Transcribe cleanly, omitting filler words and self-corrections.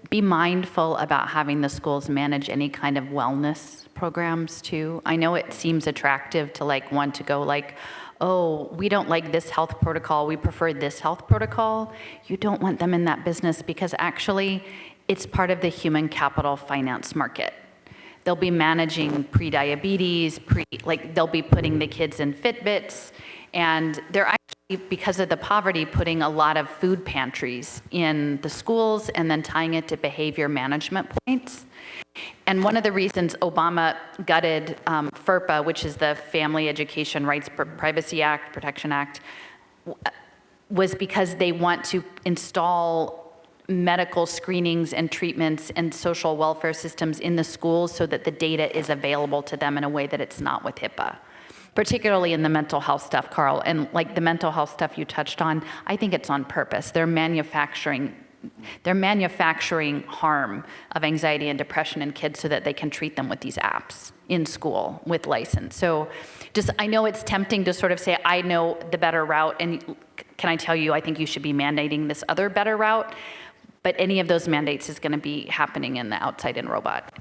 be mindful about having the schools manage any kind of wellness programs too. I know it seems attractive to like want to go like, oh, we don't like this health protocol, we prefer this health protocol. You don't want them in that business because actually it's part of the human capital finance market. They'll be managing pre-diabetes, they'll be putting the kids in Fitbits, and they're actually, because of the poverty, putting a lot of food pantries in the schools and then tying it to behavior management points. And one of the reasons Obama gutted FERPA, which is the Family Education Rights Privacy Act, Protection Act, was because they want to install medical screenings and treatments and social welfare systems in the schools so that the data is available to them in a way that it's not with HIPAA, particularly in the mental health stuff, Carl. And like the mental health stuff you touched on, I think it's on purpose. They're manufacturing harm of anxiety and depression in kids so that they can treat them with these apps in school with license. So I know it's tempting to sort of say, I know the better route, and can I tell you, I think you should be mandating this other better route, but any of those mandates is going to be happening in the outside-in robot.